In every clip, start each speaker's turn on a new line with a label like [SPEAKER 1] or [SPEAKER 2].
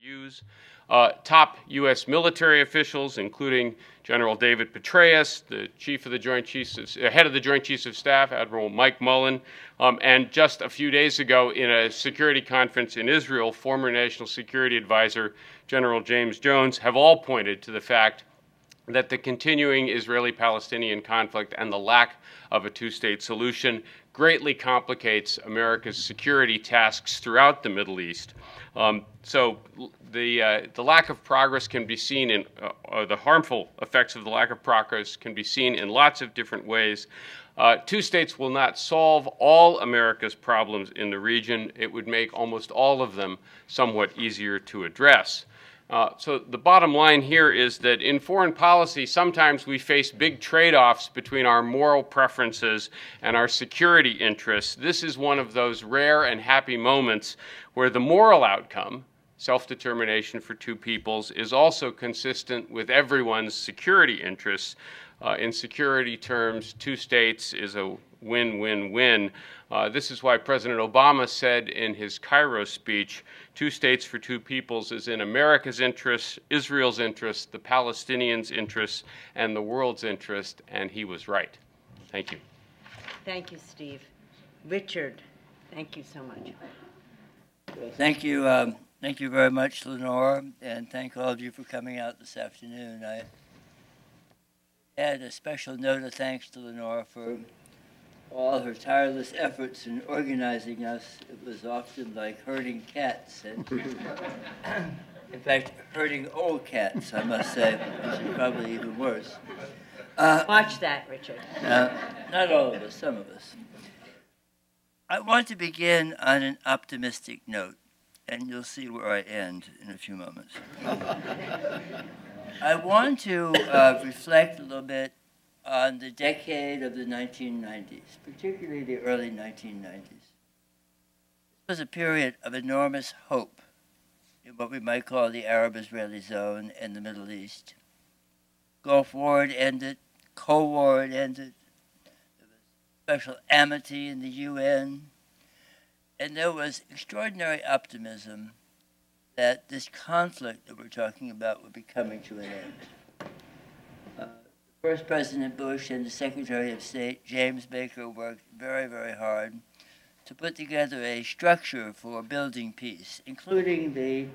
[SPEAKER 1] use. Top U.S. military officials, including General David Petraeus, the head of the Joint Chiefs of Staff, Admiral Mike Mullen, and just a few days ago in a security conference in Israel, former National Security Advisor General James Jones, have all pointed to the fact that the continuing Israeli-Palestinian conflict and the lack of a two-state solution greatly complicates America's security tasks throughout the Middle East. So the lack of progress can be seen in, the harmful effects of the lack of progress can be seen in lots of different ways. Two states will not solve all America's problems in the region. It would make almost all of them somewhat easier to address. So the bottom line here is that in foreign policy, sometimes we face big trade-offs between our moral preferences and our security interests. This is one of those rare and happy moments where the moral outcome, self-determination for two peoples, is also consistent with everyone's security interests. In security terms, two states is a win-win-win. This is why President Obama said in his Cairo speech, two states for two peoples is in America's interest, Israel's interest, the Palestinians' interest, and the world's interest, and he was right. Thank you.
[SPEAKER 2] Thank you, Steve. Richard, thank you so much.
[SPEAKER 3] Thank you. Thank you very much, Lenore, and thank all of you for coming out this afternoon. I add a special note of thanks to Lenore for all her tireless efforts in organizing us. It was often like herding cats, and in fact, herding old cats, I must say, which is probably even worse.
[SPEAKER 2] Watch that, Richard.
[SPEAKER 3] Not all of us, some of us. I want to begin on an optimistic note, and you'll see where I end in a few moments. I want to reflect a little bit on the decade of the 1990s, particularly the early 1990s. It was a period of enormous hope in what we might call the Arab-Israeli zone and the Middle East. Gulf War had ended, Cold War had ended, there was special amity in the UN, and there was extraordinary optimism that this conflict that we're talking about would be coming to an end. First President Bush and the Secretary of State, James Baker, worked very, very hard to put together a structure for building peace, including the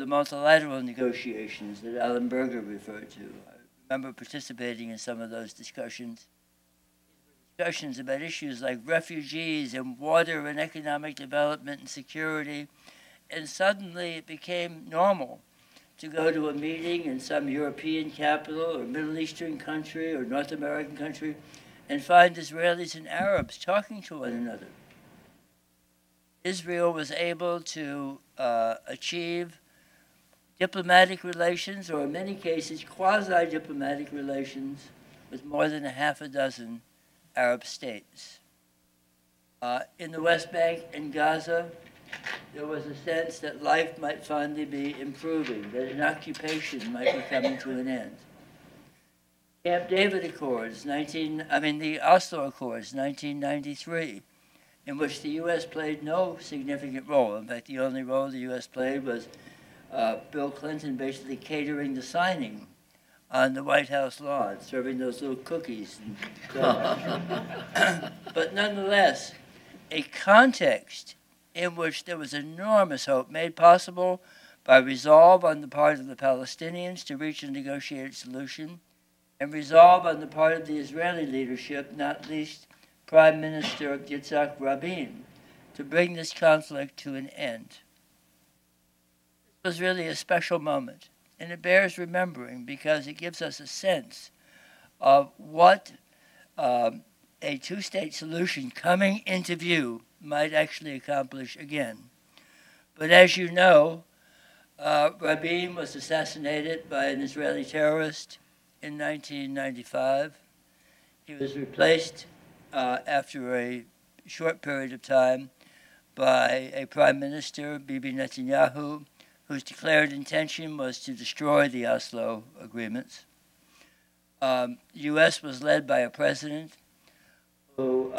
[SPEAKER 3] multilateral negotiations that Alan Berger referred to. I remember participating in some of those discussions about issues like refugees and water and economic development and security, and suddenly it became normal to go to a meeting in some European capital or Middle Eastern country or North American country and find Israelis and Arabs talking to one another. Israel was able to achieve diplomatic relations, or in many cases quasi-diplomatic relations, with more than half a dozen Arab states. In the West Bank and Gaza, there was a sense that life might finally be improving, that an occupation might be coming to an end. Camp David Accords, the Oslo Accords, 1993, in which the U.S. played no significant role. In fact, the only role the U.S. played was Bill Clinton basically catering the signing on the White House lawn, serving those little cookies. But nonetheless, a context in which there was enormous hope made possible by resolve on the part of the Palestinians to reach a negotiated solution, and resolve on the part of the Israeli leadership, not least Prime Minister Yitzhak Rabin, to bring this conflict to an end. It was really a special moment, and it bears remembering because it gives us a sense of what a two-state solution coming into view might actually accomplish again. But as you know, Rabin was assassinated by an Israeli terrorist in 1995. He was replaced after a short period of time by a prime minister, Bibi Netanyahu, whose declared intention was to destroy the Oslo agreements. The U.S. was led by a president who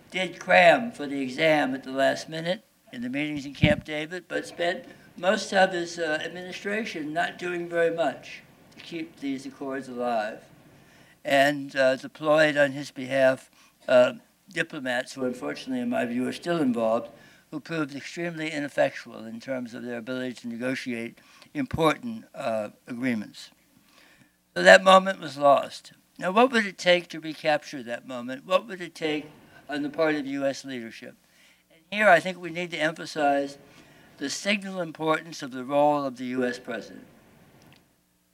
[SPEAKER 3] did cram for the exam at the last minute in the meetings in Camp David, but spent most of his administration not doing very much to keep these accords alive, and deployed on his behalf diplomats who, unfortunately, in my view, are still involved, who proved extremely ineffectual in terms of their ability to negotiate important agreements. So that moment was lost. Now, what would it take to recapture that moment? What would it take on the part of U.S. leadership? And here I think we need to emphasize the signal importance of the role of the U.S. president.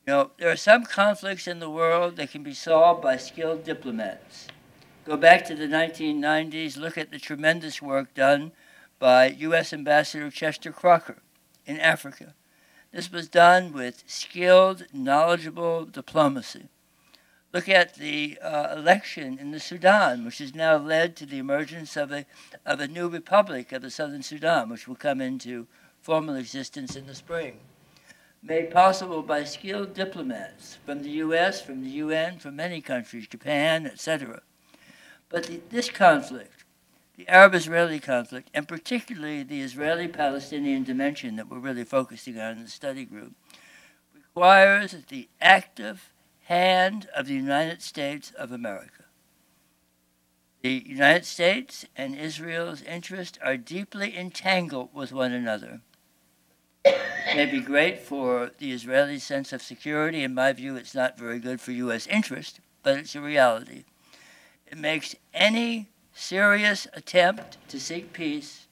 [SPEAKER 3] You know, there are some conflicts in the world that can be solved by skilled diplomats. Go back to the 1990s, look at the tremendous work done by U.S. Ambassador Chester Crocker in Africa. This was done with skilled, knowledgeable diplomacy. Look at the election in the Sudan, which has now led to the emergence of a new republic of the Southern Sudan, which will come into formal existence in the spring. Made possible by skilled diplomats from the U.S., from the UN, from many countries, Japan, etc. But this conflict, the Arab-Israeli conflict, and particularly the Israeli-Palestinian dimension that we're really focusing on in the study group, requires the active hand of the United States of America. The United States and Israel's interests are deeply entangled with one another. It may be great for the Israeli sense of security. In my view, it's not very good for U.S. interest, but it's a reality. It makes any serious attempt to seek peace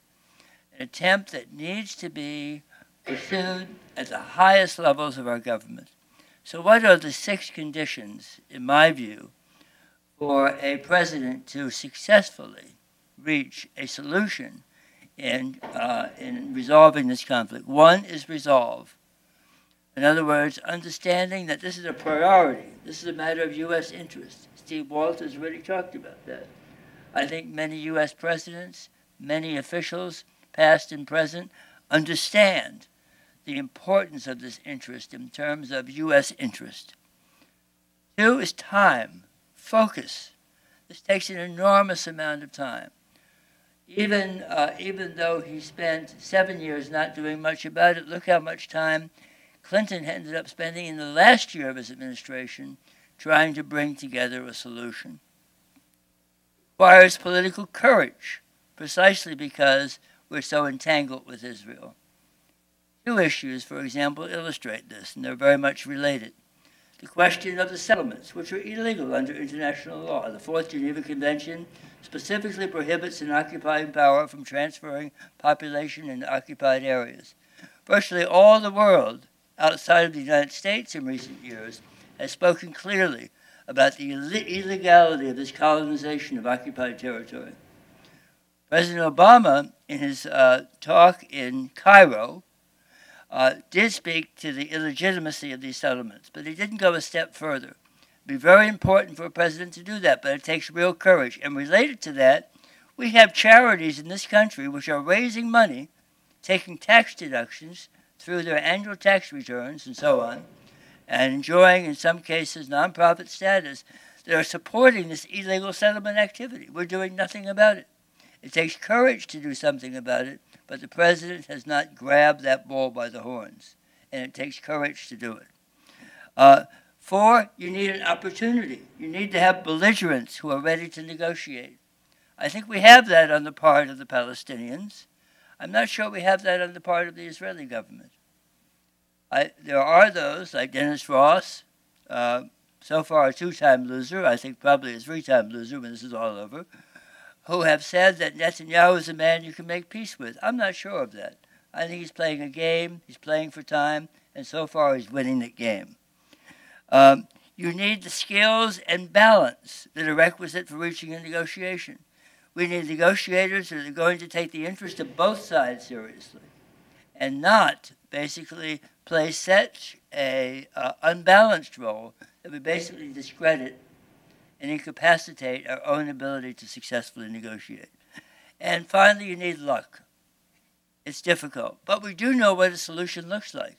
[SPEAKER 3] an attempt that needs to be pursued at the highest levels of our government. So what are the 6 conditions, in my view, for a president to successfully reach a solution in resolving this conflict? 1 is resolve. In other words, understanding that this is a priority. This is a matter of U.S. interest. Steve Walters already talked about that. I think many U.S. presidents, many officials, past and present, understand the importance of this interest in terms of U.S. interest. 2 is time, focus. This takes an enormous amount of time. Even though he spent 7 years not doing much about it, look how much time Clinton ended up spending in the last year of his administration trying to bring together a solution. Requires political courage, precisely because we're so entangled with Israel. 2 issues, for example, illustrate this, and they're very much related. The question of the settlements, which are illegal under international law. The 4th Geneva Convention specifically prohibits an occupying power from transferring population into occupied areas. Virtually all the world outside of the United States in recent years has spoken clearly about the illegality of this colonization of occupied territory. President Obama, in his talk in Cairo, did speak to the illegitimacy of these settlements, but he didn't go a step further. It would be very important for a president to do that, but it takes real courage. And related to that, we have charities in this country which are raising money, taking tax deductions through their annual tax returns and so on, and enjoying, in some cases, nonprofit status that are supporting this illegal settlement activity. We're doing nothing about it. It takes courage to do something about it, but the president has not grabbed that bull by the horns, and it takes courage to do it. 4, you need an opportunity. You need to have belligerents who are ready to negotiate. I think we have that on the part of the Palestinians. I'm not sure we have that on the part of the Israeli government. There are those, like Dennis Ross, so far a 2-time loser, I think probably a 3-time loser when this is all over, who have said that Netanyahu is a man you can make peace with. I'm not sure of that. I think he's playing a game, he's playing for time, and so far he's winning the game. You need the skills and balance that are requisite for reaching a negotiation. We need negotiators that are going to take the interest of both sides seriously and not basically play such a unbalanced role that we basically discredit and incapacitate our own ability to successfully negotiate. And finally, you need luck. It's difficult, but we do know what a solution looks like.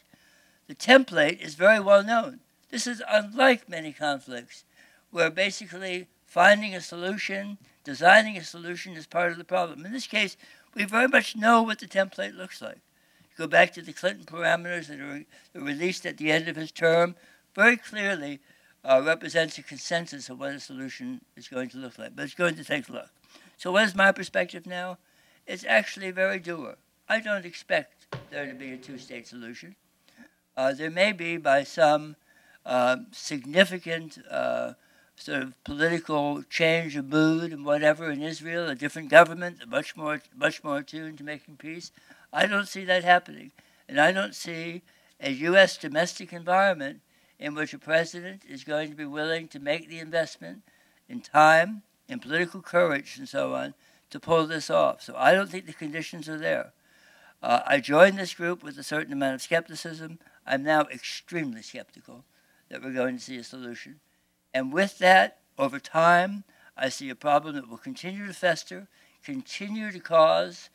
[SPEAKER 3] The template is very well known. This is unlike many conflicts, where basically finding a solution, designing a solution is part of the problem. In this case, we very much know what the template looks like. Go back to the Clinton parameters that are released at the end of his term, very clearly represents a consensus of what a solution is going to look like. But it's going to take a look. So what is my perspective now? It's actually very dour. I don't expect there to be a two-state solution. There may be, by some significant sort of political change of mood and whatever in Israel, a different government, much more attuned to making peace. I don't see that happening. And I don't see a U.S. domestic environment in which a president is going to be willing to make the investment in time, in political courage, and so on, to pull this off. So I don't think the conditions are there. I joined this group with a certain amount of skepticism. I'm now extremely skeptical that we're going to see a solution. And with that, over time, I see a problem that will continue to fester, continue to cause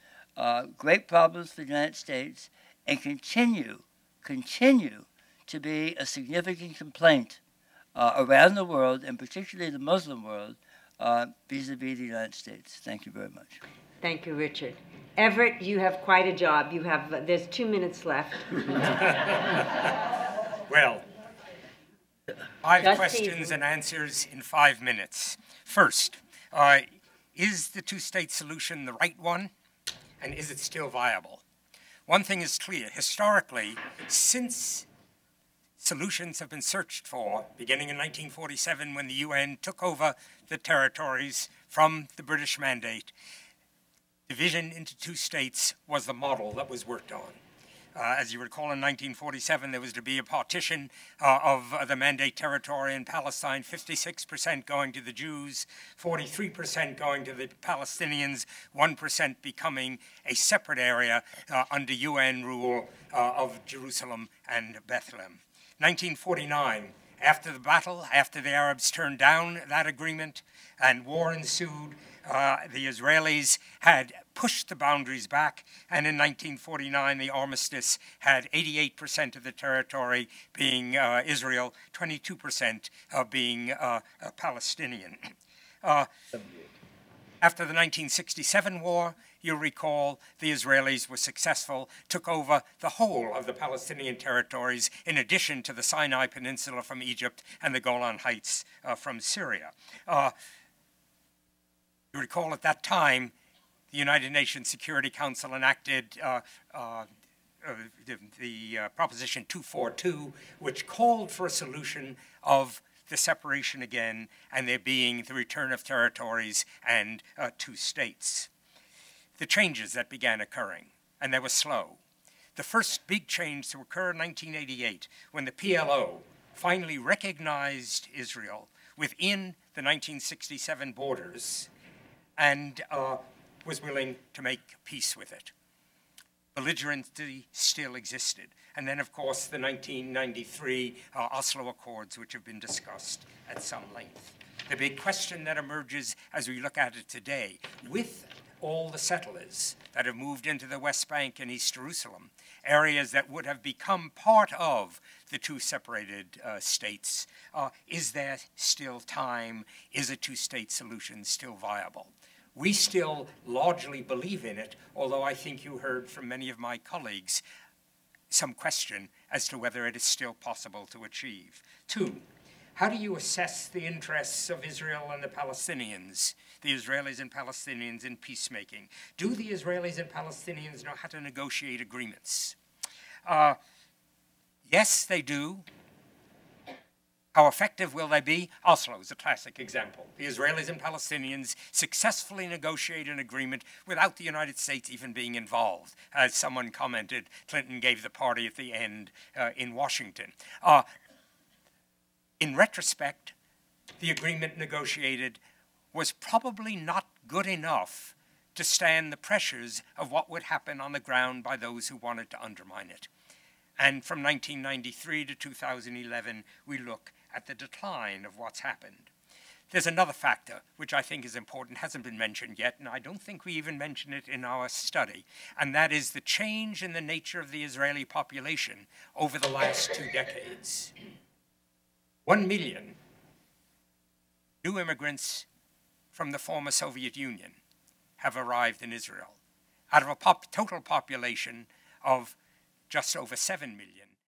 [SPEAKER 3] great problems for the United States, and continue to be a significant complaint around the world, and particularly the Muslim world, vis-a-vis the United States. Thank you very much.
[SPEAKER 2] Thank you, Richard. Everett, you have quite a job. You have, there's 2 minutes left.
[SPEAKER 4] Well, 5
[SPEAKER 2] Just
[SPEAKER 4] questions
[SPEAKER 2] easy.
[SPEAKER 4] and answers in 5 minutes. First, is the two-state solution the right one? And is it still viable? One thing is clear. Historically, since solutions have been searched for, beginning in 1947 when the UN took over the territories from the British Mandate, division into 2 states was the model that was worked on. As you recall, in 1947, there was to be a partition of the Mandate territory in Palestine, 56% going to the Jews, 43% going to the Palestinians, 1% becoming a separate area under UN rule of Jerusalem and Bethlehem. 1949, after the battle, after the Arabs turned down that agreement and war ensued, the Israelis had pushed the boundaries back, and in 1949 the armistice had 88% of the territory being Israel, 22% being Palestinian. After the 1967 war, you'll recall the Israelis were successful, took over the whole of the Palestinian territories, in addition to the Sinai Peninsula from Egypt and the Golan Heights from Syria. You recall at that time, the United Nations Security Council enacted the Proposition 242, which called for a solution of the separation again, and there being the return of territories and 2 states. The changes that began occurring, and they were slow. The first big change to occur in 1988, when the PLO finally recognized Israel within the 1967 borders and was willing to make peace with it. Belligerency still existed. And then, of course, the 1993 Oslo Accords, which have been discussed at some length. The big question that emerges as we look at it today, with all the settlers that have moved into the West Bank and East Jerusalem, areas that would have become part of the 2 separated states, is there still time? Is a 2-state solution still viable? We still largely believe in it, although I think you heard from many of my colleagues some question as to whether it is still possible to achieve. 2, how do you assess the interests of Israel and the Palestinians, the Israelis and Palestinians in peacemaking? Do the Israelis and Palestinians know how to negotiate agreements? Yes, they do. How effective will they be? Oslo is a classic example. The Israelis and Palestinians successfully negotiate an agreement without the United States even being involved. As someone commented, Clinton gave the party at the end in Washington. In retrospect, the agreement negotiated was probably not good enough to stand the pressures of what would happen on the ground by those who wanted to undermine it. And from 1993 to 2011, we look at the decline of what's happened. There's another factor which I think is important, hasn't been mentioned yet, and I don't think we even mention it in our study, and that is the change in the nature of the Israeli population over the last 2 decades. 1 million new immigrants from the former Soviet Union have arrived in Israel, out of a total population of just over 7 million.